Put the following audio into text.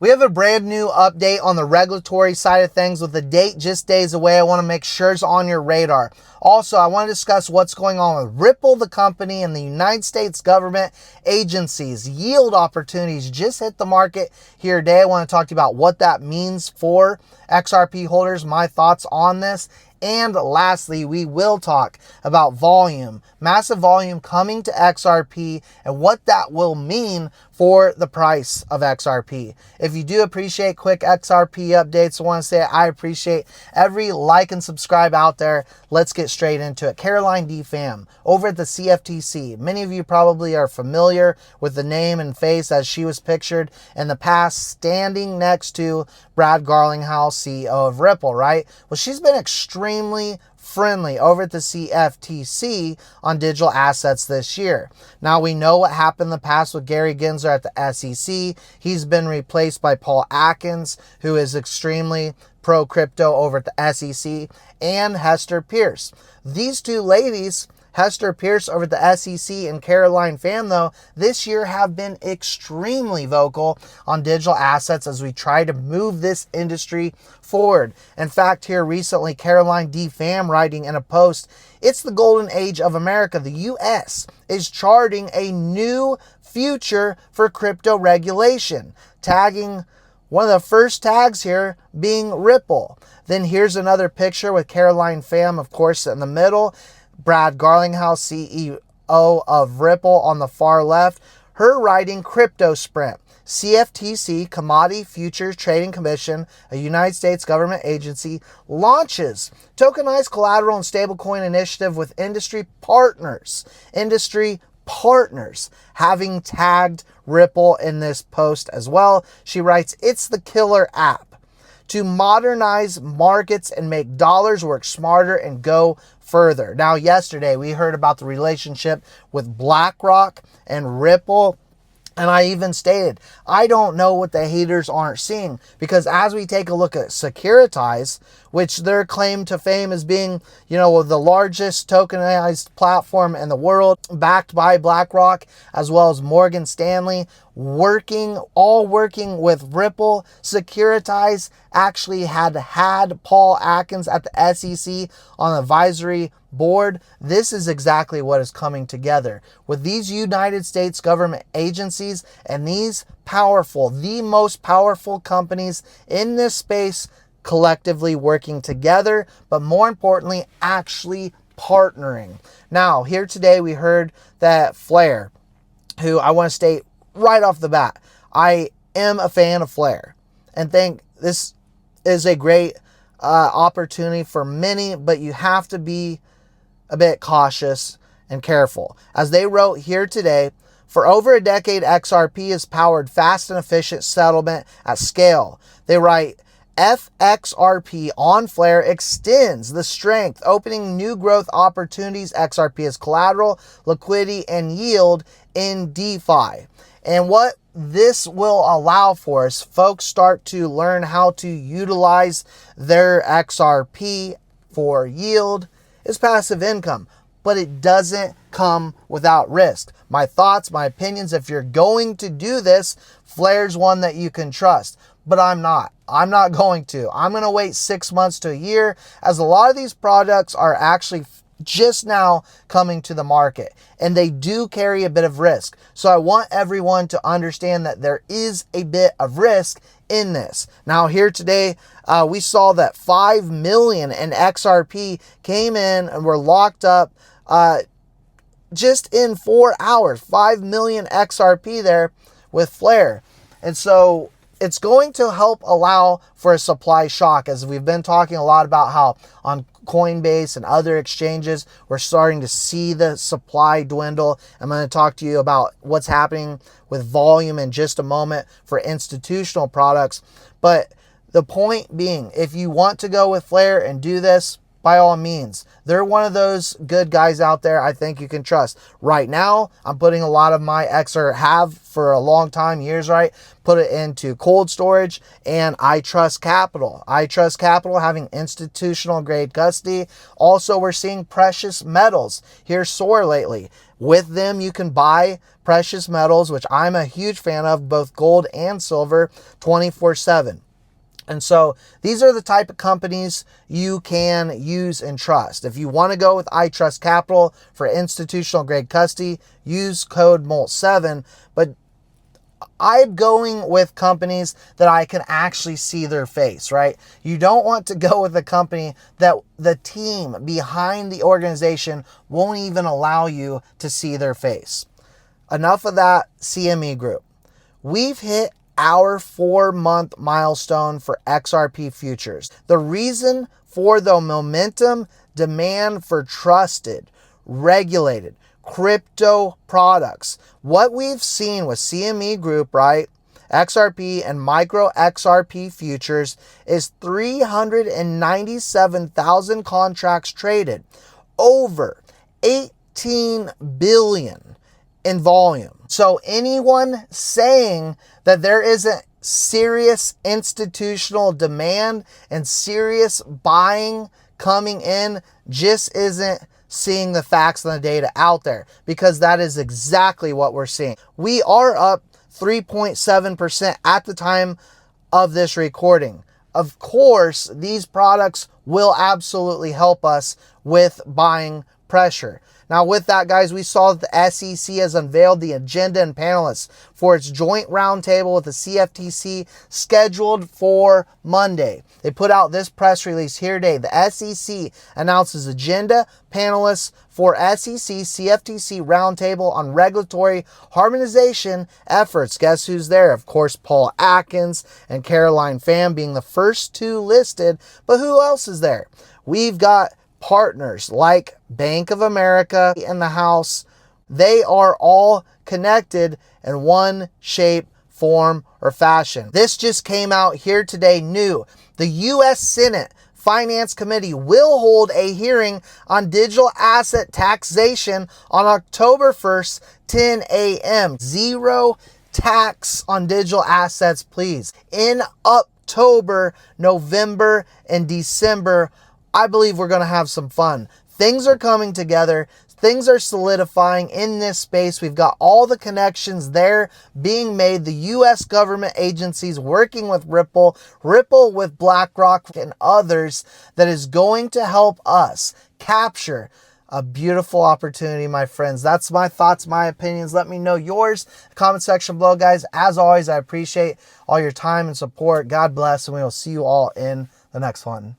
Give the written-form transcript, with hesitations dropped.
We have a brand new update on the regulatory side of things with the date just days away. I want to make sure it's on your radar. Also, I want to discuss what's going on with Ripple, the company, and the United States government agencies. Yield opportunities just hit the market here today. I want to talk to you about what that means for XRP holders, my thoughts on this. And lastly, we will talk about volume, massive volume coming to XRP and what that will mean for the price of XRP. If you do appreciate quick XRP updates, I want to say I appreciate every like and subscribe out there. Let's get straight into it. Caroline D. Pham over at the CFTC. Many of you probably are familiar with the name and face as she was pictured in the past standing next to Brad Garlinghouse, CEO of Ripple, right? Well, she's been extremely friendly over at the CFTC on digital assets this year. Now, we know what happened in the past with Gary Gensler at the SEC. He's been replaced by Paul Atkins, who is extremely pro-crypto over at the SEC, and Hester Peirce. These two ladies, Hester Peirce over at the SEC and Caroline Pham, though, this year have been extremely vocal on digital assets as we try to move this industry forward. In fact, here recently, Caroline D. Pham writing in a post, "It's the golden age of America. The U.S. is charting a new future for crypto regulation," tagging one of the first tags here being Ripple. Then here's another picture with Caroline Pham, of course, in the middle. Brad Garlinghouse, CEO of Ripple, on the far left. Her writing, "Crypto Sprint. CFTC, Commodity Futures Trading Commission, a United States government agency, launches tokenized collateral and stablecoin initiative with industry partners." Industry partners, having tagged Ripple in this post as well. She writes, "It's the killer app to modernize markets and make dollars work smarter and go further." Now, yesterday we heard about the relationship with BlackRock and Ripple. And I even stated, I don't know what the haters aren't seeing, because as we take a look at Securitize, which their claim to fame is being, the largest tokenized platform in the world, backed by BlackRock, as well as Morgan Stanley, working with Ripple. Securitize actually had Paul Atkins at the SEC on the advisory board. This is exactly what is coming together with these United States government agencies and these the most powerful companies in this space collectively working together, but more importantly, actually partnering. Now, here today we heard that Flare, who I want to state right off the bat, I am a fan of Flare and think this is a great opportunity for many, but you have to be a bit cautious and careful. As they wrote here today, "For over a decade, XRP has powered fast and efficient settlement at scale." They write, "FXRP on Flare extends the strength, opening new growth opportunities. XRP is collateral, liquidity, and yield in DeFi." And what this will allow for is folks start to learn how to utilize their XRP for yield, is passive income, but it doesn't come without risk. My thoughts, my opinions, if you're going to do this, Flare's one that you can trust, but I'm not going to. I'm going to wait 6 months to a year, as a lot of these products are actually just now coming to the market, and they do carry a bit of risk. So I want everyone to understand that there is a bit of risk in this. Now, here today, we saw that 5 million in XRP came in and were locked up just in 4 hours. 5 million XRP there with Flare. And so it's going to help allow for a supply shock, as we've been talking a lot about how on Coinbase and other exchanges, we're starting to see the supply dwindle. I'm going to talk to you about what's happening with volume in just a moment for institutional products. But the point being, if you want to go with Flare and do this, by all means. They're one of those good guys out there I think you can trust. Right now, I'm putting a lot of my have for a long time, years, right? Put it into cold storage, and I trust Capital. I trust Capital having institutional grade custody. Also, we're seeing precious metals here soar lately. With them, you can buy precious metals, which I'm a huge fan of, both gold and silver, 24/7. And so these are the type of companies you can use and trust. If you want to go with I Trust Capital for institutional grade custody, use code MOLT7. But I'm going with companies that I can actually see their face, right? You don't want to go with a company that the team behind the organization won't even allow you to see their face. Enough of that CME Group. We've hit our 4-month milestone for XRP futures. The reason for the momentum, demand for trusted, regulated crypto products. What we've seen with CME Group, right, XRP and micro XRP futures is 397,000 contracts traded, over 18 billion in volume. So anyone saying that there isn't serious institutional demand and serious buying coming in just isn't seeing the facts and the data out there, because that is exactly what we're seeing. We are up 3.7% at the time of this recording. Of course, these products will absolutely help us with buying pressure. Now, with that, guys, we saw that the SEC has unveiled the agenda and panelists for its joint roundtable with the CFTC scheduled for Monday. They put out this press release here today. The SEC announces agenda, panelists for SEC CFTC roundtable on regulatory harmonization efforts. Guess who's there? Of course, Paul Atkins and Caroline Pham being the first two listed. But who else is there? We've got partners like Bank of America in the house. They are all connected in one shape, form, or fashion. This just came out here today new. The U.S. Senate Finance Committee will hold a hearing on digital asset taxation on October 1st, 10 a.m. Zero tax on digital assets, please. In October, November, and December, I believe we're going to have some fun. Things are coming together. Things are solidifying in this space. We've got all the connections there being made. The U.S. government agencies working with Ripple with BlackRock and others, that is going to help us capture a beautiful opportunity, my friends. That's my thoughts, my opinions. Let me know yours in the comment section below, guys. As always, I appreciate all your time and support. God bless, and we will see you all in the next one.